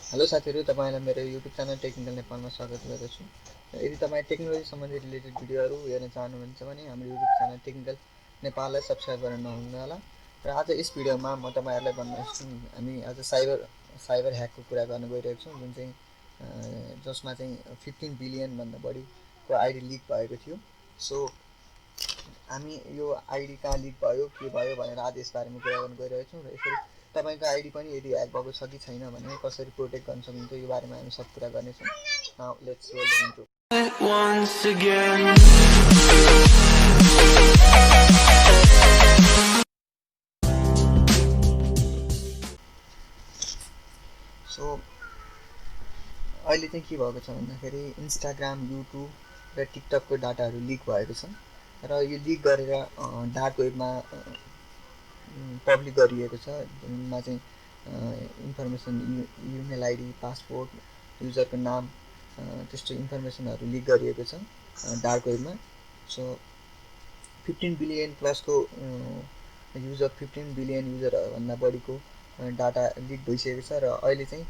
Hello साथीहरु, तपाईलाई मेरो YouTube च्यानल टेक्निकल नेपालमा स्वागत गर्दछु। यदि तपाई टेक्नोलोजी सम्बन्धी रिलेटेड भिडियोहरु हेर्न चाहनुहुन्छ भने हाम्रो YouTube च्यानल टेक्निकल नेपाललाई सब्स्क्राइब गर्न नभुल्नु होला। र आज यस भिडियोमा म तपाईहरुलाई भन्दैछु हामी आज साइबर ह्याकको कुरा गर्न गइरहेको छौं, जुन चाहिँ जसमा चाहिँ 15 बिलियन भन्दा बढीको आईडी लिक भएको थियो। सो हामी यो आईडी कहाँ लिक भयो के भयो भनेर आज यस बारेमा कुरा गर्न गइरहेको छौं। र यसरी तपाईको आईडी पनि यदि ह्याक भएको छ कि छैन भने कसरी प्रोटेक्ट गर्न सकिन्छ यो बारेमा हामी सब कुरा गर्नेछौं। Now let's roll the intro. once again so अहिले चाहिँ के भएको छ भन्दाखेरि इन्स्टाग्राम, युट्युब र टिकटकको डाटाहरु लिक भएको छ र यो लिक गरेर डार्क वेबमा पब्लिक गरिएको छ, जुनमा चाहिँ इन्फर्मेसन इमेल आईडी, पासपोर्ट, युजरको नाम त्यस्तो इन्फर्मेसनहरु लिक गरिएको छ डार्क वेबमा। सो 15 बिलियन प्लसको युजर 15 बिलियन युजर भन्दा बढीको डाटा लिक भइसकेको छ र अहिले चाहिँ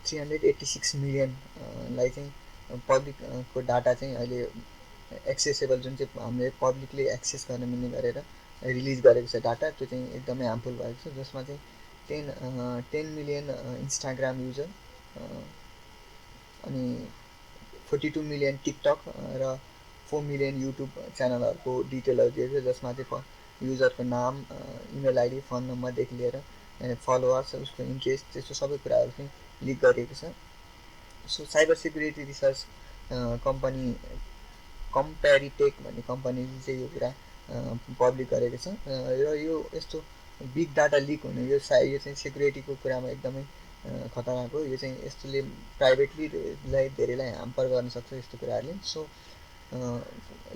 386 मिलियन लाई चाहिँ पब्लिकको डाटा चाहिँ अहिले एक्सेसेबल, जुन चाहिँ हामीले पब्लिकली एक्सेस गर्न मिल्ने गरेर रिलिज गरेको छ डाटा, त्यो चाहिँ एकदमै हार्मफुल भएको छ, जसमा चाहिँ 10 मिलियन इन्स्टाग्राम युजर अनि 42 मिलियन टिकटक र 4 मिलियन युट्युब च्यानलहरुको डिटेलहरु दिएको छ, जसमा चाहिँ युजरको नाम, इमेल आईडी, फोन नम्बरदेखि लिएर फलोअर्स, उसको इन्ट्रेस्ट, त्यस्तो सबै कुराहरु चाहिँ लिक गरिएको छ। So cyber security research company Comparitech भन्ने कम्पनीले चाहिँ यो कुरा पब्लिक गरेको छ र यो यस्तो बिग डाटा लिक हुने यो चाहिँ सिक्युरिटीको कुरामा एकदमै खतरनाक हो। यो चाहिँ यस्तोले प्राइभेटलीलाई धेरैलाई ह्याम्पर गर्न सक्छ यस्तो कुराहरुले। सो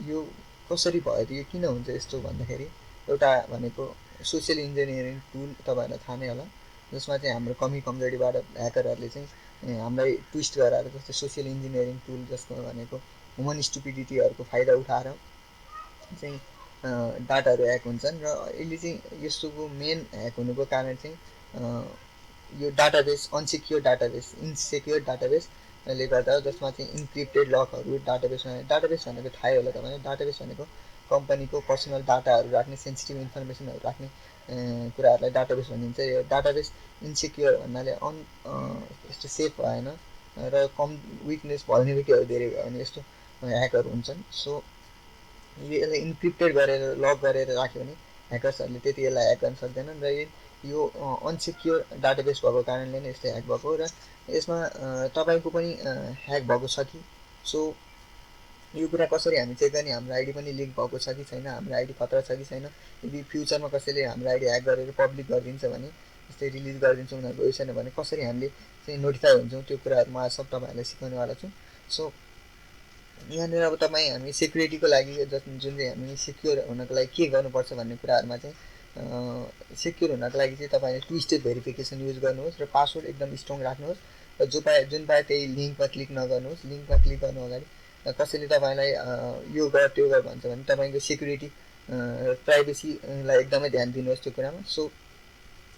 यो कसरी भयो त, यो किन हुन्छ यस्तो भन्दाखेरि एउटा भनेको सोशल इन्जिनियरिङ टुल तपाईहरुलाई थाहा नै होला, जसमा चाहिँ हाम्रो कमी कमजोरीबाट ह्याकरहरुले चाहिँ हामीलाई ट्विस्ट गराएर, जस्तै सोशल इन्जिनियरिङ टुल जसको भनेको ह्युमन स्टुपिडिटीहरुको फाइदा उठाएर चाहिँ डाटाहरु ह्याक हुन्छन् र यसले चाहिँ यस्तोको मेन ह्याक हुनुको कारण चाहिँ यो डाटाबेस अनसिक्योर डाटाबेस, इनसिक्योर डाटाबेसले गर्दा, जसमा चाहिँ इन्क्रिप्टेड लकहरु डाटाबेस भनेको थाहै होला तपाईलाई। डाटाबेस भनेको कम्पनीको पर्सनल डाटाहरु राख्ने, सेन्सिटिभ इन्फर्मेसनहरु राख्ने कुराहरुलाई डाटाबेस भनिन्छ। यो डाटाबेस इनसिक्योर भन्नाले यस्तो सेफ भएन र कम विकनेस, भल्नेबिलिटीहरु धेरै भयो भने यस्तो ह्याकहरु हुन्छन्। सो यसलाई इन्क्रिप्टेड गरेर लक गरेर राख्यो भने ह्याकर्सहरुले त्यति यसलाई ह्याक गर्न सक्दैनन् र यो अनसिक्योर डाटाबेस भएको कारणले नै यस्तो ह्याक भएको र यसमा तपाईको पनि ह्याक भएको छ कि। सो यो कुरा कसरी हामी चेक गर्ने, हाम्रो आईडी पनि लिक भएको छ कि छैन, हाम्रो आईडी खतरा छ कि छैन, यदि फ्युचरमा कसैले हाम्रो आईडी ह्याक गरेर पब्लिक गरिदिन्छ भने, जस्तै रिलिज गरिदिन्छ उनीहरुको वेबसाइट भने कसरी हामीले चाहिँ नोटिफाई हुन्छौं, त्यो कुराहरु म आज सब तपाईहरुलाई सिकाउनेवाला छु। सो यहाँनिर अब हामी सिक्युरिटीको लागि जुन चाहिँ हामी सिक्योर हुनको लागि के गर्नुपर्छ भन्ने कुराहरुमा चाहिँ सिक्योर हुनको लागि चाहिँ तपाईले टु स्टेप भेरिफिकेसन युज गर्नुहोस् र पासवर्ड एकदम स्ट्रङ राख्नुहोस् र जुन पाए त्यही लिंकमा क्लिक नगर्नुहोस्। लिंकमा क्लिक गर्नु अगाडि कसैले तपाईलाई यो गर त्यो गर भन्छ भने तपाईको सिक्युरिटी प्राइभेसीलाई एकदमै ध्यान दिनुहोस् त्यो कुरामा। सो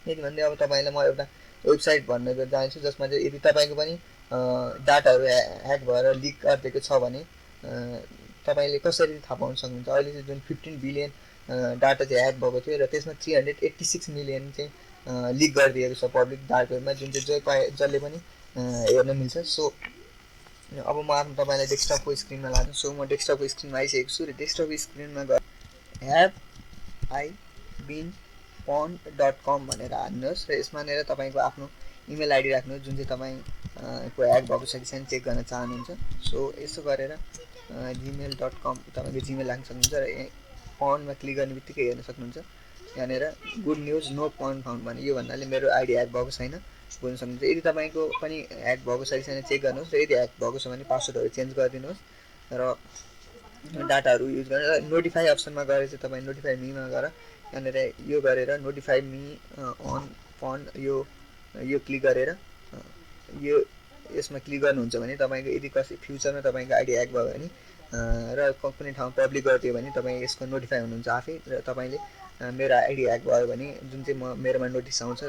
यदि भन्दै अब तपाईलाई म एउटा वेबसाइट भन्न चाहन्छु, जसमा चाहिँ यदि तपाईको पनि डाटाहरु ह्याक भएर लिक गरिदिएको छ भने तपाईले कसरी थाहा पाउन सक्नुहुन्छ। अहिले चाहिँ जुन 15 बिलियन डाटा चाहिँ ह्याक भएको थियो र त्यसमा 386 मिलियन चाहिँ लिक गरिदिएको छ पब्लिक डार्क वेबमा, जुन चाहिँ जसले पनि हेर्न मिल्छ। सो अब म आफ्नो तपाईलाई डेस्कटपको स्क्रिनमा लान्छु। सो म डेस्कटपको स्क्रिनमा आइसकेको छु र डेस्कटप स्क्रिनमा गएर have I been pwned.com भनेर हाल्नुहोस् र यसमा नेर तपाईको आफ्नो इमेल आईडी राख्नुहोस्, जुन चाहिँ तपाईको ह्याक भएको छ कि छैन चेक गर्न चाहनुहुन्छ। सो यसो गरेर gmail.com तपाईको जीमेल राख्न सक्नुहुन्छ र पवनमा क्लिक गर्ने बित्तिकै हेर्न सक्नुहुन्छ यहाँनेर good news no Pawan found भने, यो भन्नाले मेरो आईडी ह्याक भएको छैन बुझ्न सक्नुहुन्छ। यदि तपाईको पनि ह्याक भएको छ कि छैन चेक गर्नुहोस् र यदि ह्याक भएको छ भने पासवर्डहरु चेन्ज गरिदिनुहोस् र डाटाहरु युज गरेर नोटिफाई अप्सनमा गएर चाहिँ तपाई नोटिफाई मीमा गएर यहाँनेर यो गरेर नोटिफाई मी अन फन्ड यो क्लिक गरेर यो यसमा क्लिक गर्नुहुन्छ भने तपाईको यदि कसै फ्युचरमा तपाईको आईडी ह्याक भयो भने र कुनै ठाउँ पब्लिक गरिदियो भने तपाई यसको नोटिफाई हुनुहुन्छ आफै र तपाईले मेरो आईडी ह्याक भयो भने जुन चाहिँ मेरोमा नोटिस आउँछ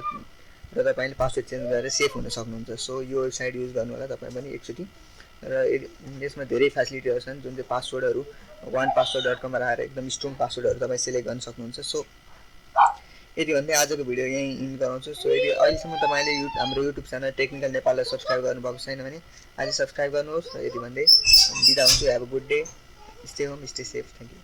र तपाईँले पासवर्ड चेन्ज गरेर सेफ हुन सक्नुहुन्छ। सो यो वेबसाइट युज गर्नु होला तपाईँ पनि एकचोटि। र यसमा धेरै फेसिलिटीहरू छन् जुन चाहिँ पासवर्डहरू onepassword.com राखेर एकदम स्ट्रङ पासवर्डहरू तपाईँ सिलेक्ट गर्न सक्नुहुन्छ। सो यति भन्दै आजको भिडियो यहीँ इन्ड गराउँछु। सो यदि अहिलेसम्म तपाईँले हाम्रो युट्युब च्यानल टेक्निकल नेपाललाई सब्सक्राइब गर्नुभएको छैन भने अहिले सब्सक्राइब गर्नुहोस्। र यति भन्दै बिदा हुन्छु। Have a good day, stay home, stay safe, thank you.